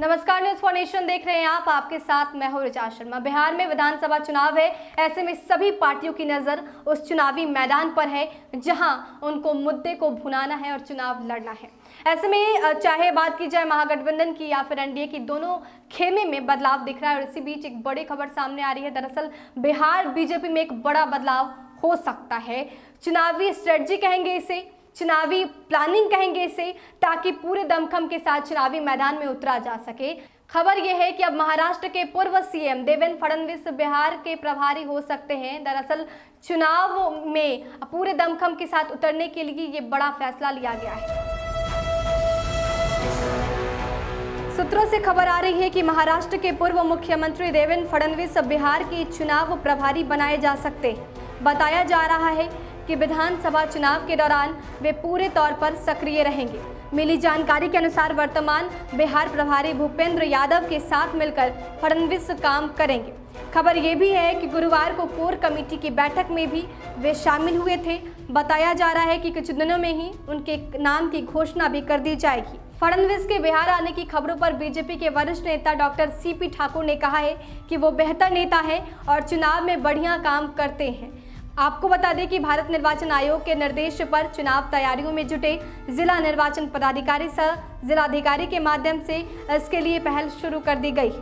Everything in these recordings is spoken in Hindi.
नमस्कार, न्यूज फॉर नेशन देख रहे हैं आप। आपके साथ मैं हूं ऋचा शर्मा। बिहार में विधानसभा चुनाव है, ऐसे में सभी पार्टियों की नजर उस चुनावी मैदान पर है जहां उनको मुद्दे को भुनाना है और चुनाव लड़ना है। ऐसे में चाहे बात की जाए महागठबंधन की या फिर एनडीए की, दोनों खेमे में बदलाव दिख रहा है और इसी बीच एक बड़ी खबर सामने आ रही है। दरअसल बिहार बीजेपी में एक बड़ा बदलाव हो सकता है। चुनावी स्ट्रेटजी कहेंगे इसे, चुनावी प्लानिंग कहेंगे इसे, ताकि पूरे दमखम के साथ चुनावी मैदान में उतरा जा सके। खबर यह है कि अब महाराष्ट्र के पूर्व सीएम देवेंद्र फडणवीस बिहार के प्रभारी हो सकते हैं। दरअसल चुनाव में पूरे दमखम के साथ उतरने के लिए ये बड़ा फैसला लिया गया है। सूत्रों से खबर आ रही है कि महाराष्ट्र के पूर्व मुख्यमंत्री देवेंद्र फडणवीस बिहार के चुनाव प्रभारी बनाए जा सकते। बताया जा रहा है कि विधानसभा चुनाव के दौरान वे पूरे तौर पर सक्रिय रहेंगे। मिली जानकारी के अनुसार वर्तमान बिहार प्रभारी भूपेंद्र यादव के साथ मिलकर फडणवीस काम करेंगे। खबर ये भी है कि गुरुवार को कोर कमेटी की बैठक में भी वे शामिल हुए थे। बताया जा रहा है कि कुछ दिनों में ही उनके नाम की घोषणा भी कर दी जाएगी। फडणवीस के बिहार आने की खबरों पर बीजेपी के वरिष्ठ नेता डॉक्टर सीपी ठाकुर ने कहा है कि वो बेहतर नेता है और चुनाव में बढ़िया काम करते हैं। आपको बता दें कि भारत निर्वाचन आयोग के निर्देश पर चुनाव तैयारियों में जुटे जिला निर्वाचन पदाधिकारी सह जिलाधिकारी के माध्यम से इसके लिए पहल शुरू कर दी गई।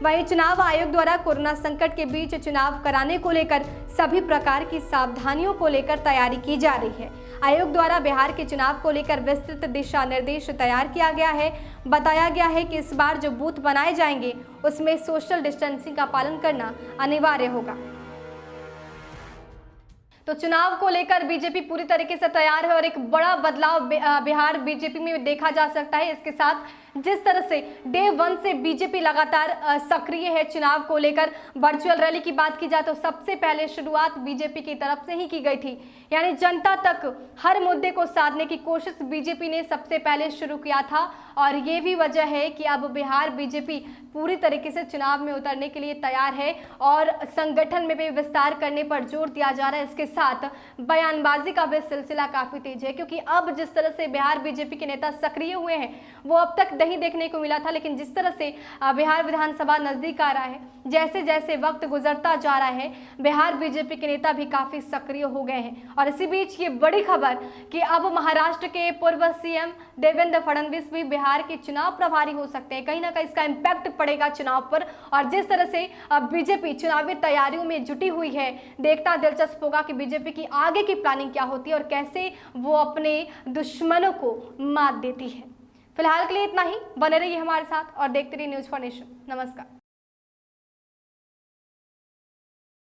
वहीं चुनाव आयोग द्वारा कोरोना संकट के बीच चुनाव कराने को लेकर सभी प्रकार की सावधानियों को लेकर तैयारी की जा रही है। आयोग द्वारा बिहार के चुनाव को लेकर विस्तृत दिशा निर्देश तैयार किया गया है। बताया गया है कि इस बार जो बूथ बनाए जाएंगे उसमें सोशल डिस्टेंसिंग का पालन करना अनिवार्य होगा। तो चुनाव को लेकर बीजेपी पूरी तरीके से तैयार है और एक बड़ा बदलाव बिहार बीजेपी में देखा जा सकता है। इसके साथ जिस तरह से डे 1 से बीजेपी लगातार सक्रिय है चुनाव को लेकर, वर्चुअल रैली की बात की जाए तो सबसे पहले शुरुआत बीजेपी की तरफ से ही की गई थी। यानी जनता तक हर मुद्दे को साधने की कोशिश बीजेपी ने सबसे पहले शुरू किया था और ये भी वजह है कि अब बिहार बीजेपी पूरी तरीके से चुनाव में उतरने के लिए तैयार है और संगठन में भी विस्तार करने पर जोर दिया जा रहा है। इसके साथ बयानबाजी का भी सिलसिला काफी तेज है, क्योंकि अब जिस तरह से बिहार बीजेपी के नेता सक्रिय हुए हैं वो अब तक नहीं देखने को मिला था। लेकिन जिस तरह से बिहार विधानसभा नजदीक आ रहा है, जैसे जैसे वक्त गुजरता जा रहा है, बिहार बीजेपी के नेता भी काफी सक्रिय हो गए हैं। और इसी बीच ये बड़ी खबर कि अब महाराष्ट्र के पूर्व सीएम देवेंद्र फडणवीस भी बिहार के चुनाव प्रभारी हो सकते हैं। कहीं ना कहीं इसका इम्पैक्ट पड़ेगा चुनाव पर। और जिस तरह से बीजेपी चुनावी तैयारियों में जुटी हुई है, देखना दिलचस्प होगा कि बीजेपी की आगे की प्लानिंग क्या होती है और कैसे वो अपने दुश्मनों को मात देती है। फिलहाल के लिए इतना ही। बने रहिए हमारे साथ और देखते रहिए न्यूज फॉर नेशन। नमस्कार।